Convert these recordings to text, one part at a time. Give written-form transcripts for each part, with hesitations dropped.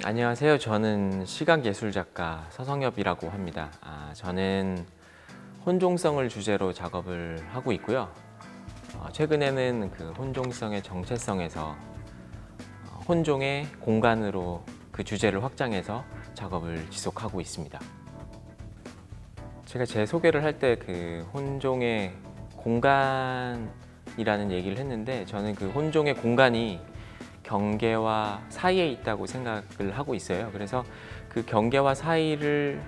안녕하세요. 저는 시각예술작가 서성엽이라고 합니다. 저는 혼종성을 주제로 작업을 하고 있고요. 최근에는 그 혼종성의 정체성에서 혼종의 공간으로 그 주제를 확장해서 작업을 지속하고 있습니다. 제가 제 소개를 할 때 그 혼종의 공간이라는 얘기를 했는데, 저는 그 혼종의 공간이 경계와 사이에 있다고 생각을 하고 있어요. 그래서 그 경계와 사이를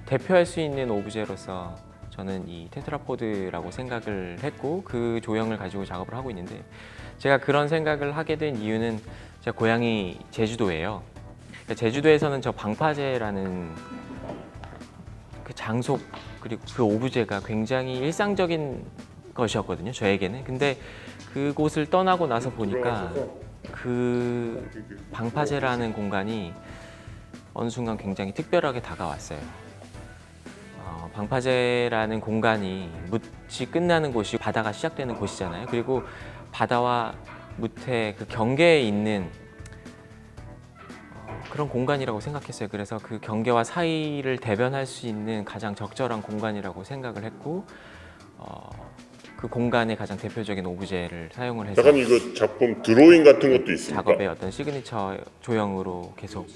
대표할 수 있는 오브제로서 저는 이 테트라포드라고 생각을 했고, 그 조형을 가지고 작업을 하고 있는데, 제가 그런 생각을 하게 된 이유는 제 고향이 제주도예요. 제주도에서는 저 방파제라는 그 장소 그리고 그 오브제가 굉장히 일상적인 것이었거든요, 저에게는. 근데 그곳을 떠나고 나서 보니까 그 방파제라는 공간이 어느 순간 굉장히 특별하게 다가왔어요. 방파제라는 공간이 뭇이 끝나는 곳이 바다가 시작되는 곳이잖아요. 그리고 바다와 뭇의 그 경계에 있는 그런 공간이라고 생각했어요. 그래서 그 경계와 사이를 대변할 수 있는 가장 적절한 공간이라고 생각을 했고, 그 공간의 가장 대표적인 오브제를 사용을 해서 약간 이거 작품 드로잉 같은 것도 있습니까? 작업의 어떤 시그니처 조형으로 계속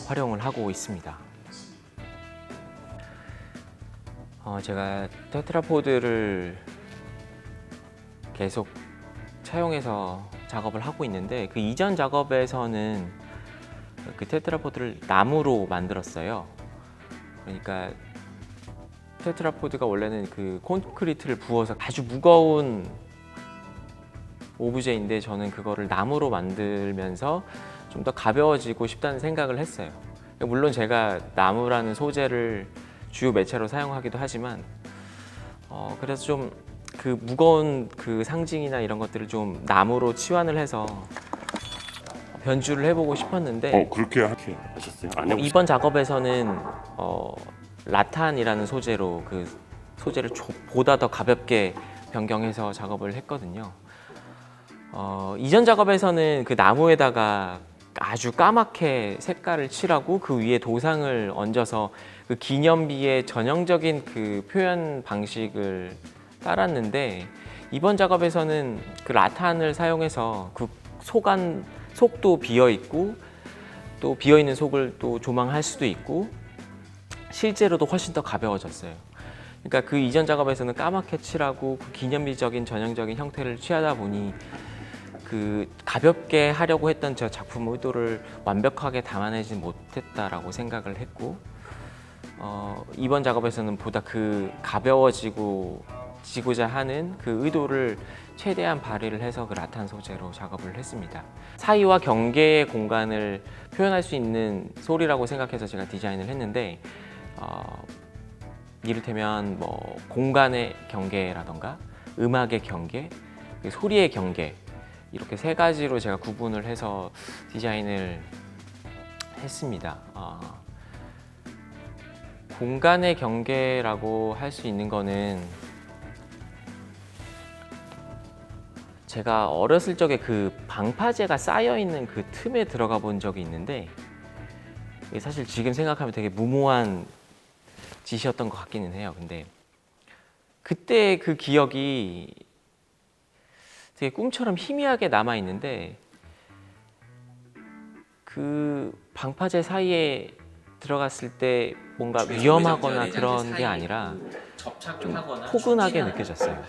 활용을 하고 있습니다. 제가 테트라포드를 계속 차용해서 작업을 하고 있는데, 그 이전 작업에서는 그 테트라포드를 나무로 만들었어요. 그러니까 테트라포드가 원래는 그 콘크리트를 부어서 아주 무거운 오브제인데, 저는 그거를 나무로 만들면서 좀 더 가벼워지고 싶다는 생각을 했어요. 물론 제가 나무라는 소재를 주요 매체로 사용하기도 하지만, 그래서 좀 그 무거운 그 상징이나 이런 것들을 좀 나무로 치환을 해서 변주를 해보고 싶었는데, 그렇게 하셨어요? 안 해보셨어요? 이번 작업에서는 라탄이라는 소재로 그 소재를 보다 더 가볍게 변경해서 작업을 했거든요. 이전 작업에서는 그 나무에다가 아주 까맣게 색깔을 칠하고 그 위에 도상을 얹어서 그 기념비의 전형적인 그 표현 방식을 따랐는데, 이번 작업에서는 그 라탄을 사용해서 그 속도 비어 있고, 또 비어 있는 속을 또 조망할 수도 있고, 실제로도 훨씬 더 가벼워졌어요. 그러니까 그 이전 작업에서는 까맣게 칠하고 그 기념비적인 전형적인 형태를 취하다 보니 그 가볍게 하려고 했던 저 작품 의도를 완벽하게 담아내지 못했다라고 생각을 했고, 이번 작업에서는 보다 그 가벼워지고자 하는 그 의도를 최대한 발휘를 해서 그 라탄 소재로 작업을 했습니다. 사이와 경계의 공간을 표현할 수 있는 소리라고 생각해서 제가 디자인을 했는데, 이를테면 뭐 공간의 경계라던가 음악의 경계, 소리의 경계, 이렇게 세 가지로 제가 구분을 해서 디자인을 했습니다. 공간의 경계라고 할 수 있는 거는, 제가 어렸을 적에 그 방파제가 쌓여 있는 그 틈에 들어가 본 적이 있는데, 이게 사실 지금 생각하면 되게 무모한 짓이었던 것 같기는 해요. 근데 그때 그 기억이 되게 꿈처럼 희미하게 남아 있는데, 그 방파제 사이에 들어갔을 때 뭔가 위험하거나 그런 게 아니라 좀 포근하게 느껴졌어요.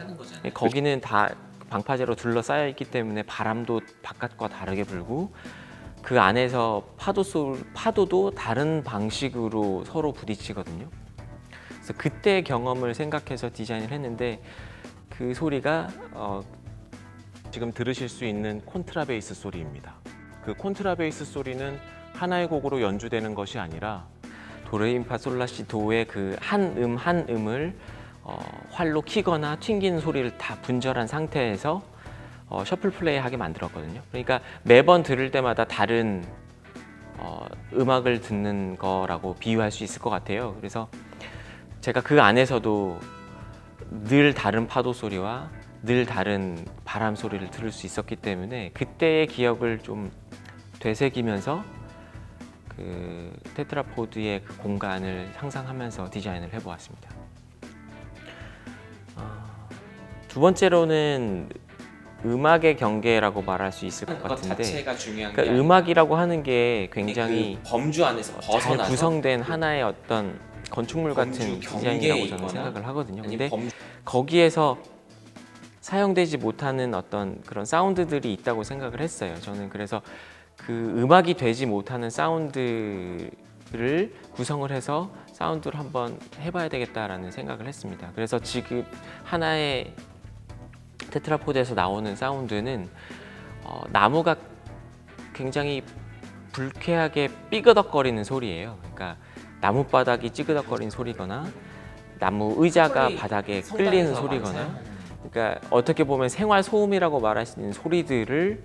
거기는 다 방파제로 둘러싸여 있기 때문에 바람도 바깥과 다르게 불고, 그 안에서 파도도 다른 방식으로 서로 부딪히거든요. 그래서 그때 경험을 생각해서 디자인을 했는데, 그 소리가 지금 들으실 수 있는 콘트라베이스 소리입니다. 그 콘트라베이스 소리는 하나의 곡으로 연주되는 것이 아니라 도레미파솔라시 도의 그 한 음을 활로 키거나 튕기는 소리를 다 분절한 상태에서 셔플 플레이하게 만들었거든요. 그러니까 매번 들을 때마다 다른 음악을 듣는 거라고 비유할 수 있을 것 같아요. 그래서 제가 그 안에서도 늘 다른 파도 소리와 늘 다른 바람 소리를 들을 수 있었기 때문에, 그때의 기억을 좀 되새기면서 그 그 테트라포드의 그 공간을 상상하면서 디자인을 해보았습니다. 두 번째로는 음악의 경계라고 말할 수 있을 것 같은데, 자체가 중요한 게 그러니까 아니라 음악이라고 하는 게 굉장히 그 범주 안에서 잘 벗어나서 구성된 하나의 어떤 건축물 범주 같은 경계에 디자인이라고 저는 있거나 생각을 하거든요. 아니면 근데 범주 거기에서 사용되지 못하는 어떤 그런 사운드들이 있다고 생각을 했어요. 저는 그래서 그 음악이 되지 못하는 사운드를 구성을 해서 사운드를 한번 해봐야 되겠다라는 생각을 했습니다. 그래서 지금 하나의 테트라포드에서 나오는 사운드는 나무가 굉장히 불쾌하게 삐그덕거리는 소리예요. 그러니까 나무 바닥이 찌그덕거리는 소리거나 나무 의자가 바닥에 끌리는 소리거나, 그러니까 어떻게 보면 생활 소음이라고 말할 수 있는 소리들을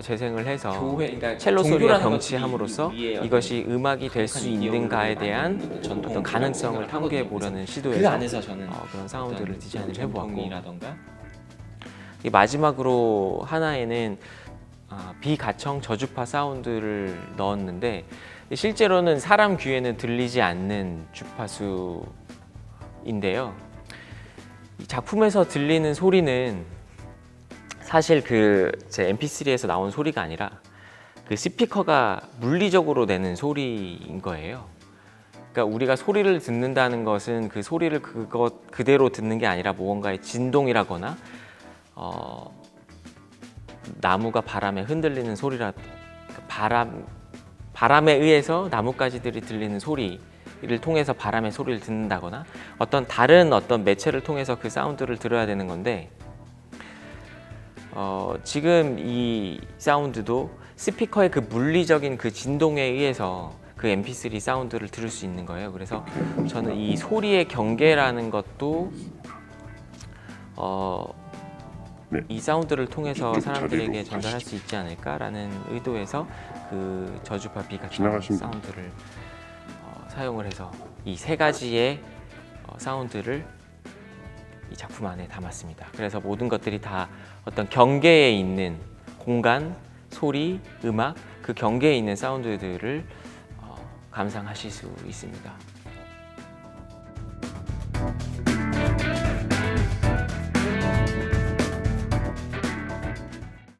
재생을 해서 그러니까 첼로 소리와 종교라는 병치함으로써 것들이 위에 이것이 음악이 될 수 강력한 있는가에 이디오를 대한 만드는 전통 어떤 가능성을 생각을 탐구해 하거든요. 보려는 그 시도에서 안에서 저는 그런 사운드를 디자인을 해보았고, 전통이라던가 이 마지막으로 하나에는 비가청 저주파 사운드를 넣었는데, 실제로는 사람 귀에는 들리지 않는 주파수인데요. 이 작품에서 들리는 소리는 사실 제 MP3에서 나온 소리가 아니라 그 스피커가 물리적으로 내는 소리인 거예요. 그러니까 우리가 소리를 듣는다는 것은 그 소리를 그대로 듣는 게 아니라 무언가의 진동이라거나 나무가 바람에 흔들리는 소리라, 바람에 의해서 나뭇가지들이 들리는 소리를 통해서 바람의 소리를 듣는다거나 어떤 다른 매체를 통해서 그 사운드를 들어야 되는 건데, 지금 이 사운드도 스피커의 그 물리적인 그 진동에 의해서 그 MP3 사운드를 들을 수 있는 거예요. 그래서 저는 이 소리의 경계라는 것도 네. 이 사운드를 통해서 이쪽 사람들에게 자리로 전달할 가시죠. 수 있지 않을까라는 의도에서 그 저주파 비가청 지나가신 분. 사운드를 사용을 해서 이 세 가지의 사운드를 이 작품 안에 담았습니다. 그래서 모든 것들이 다 어떤 경계에 있는 공간, 소리, 음악, 그 경계에 있는 사운드들을 감상하실 수 있습니다.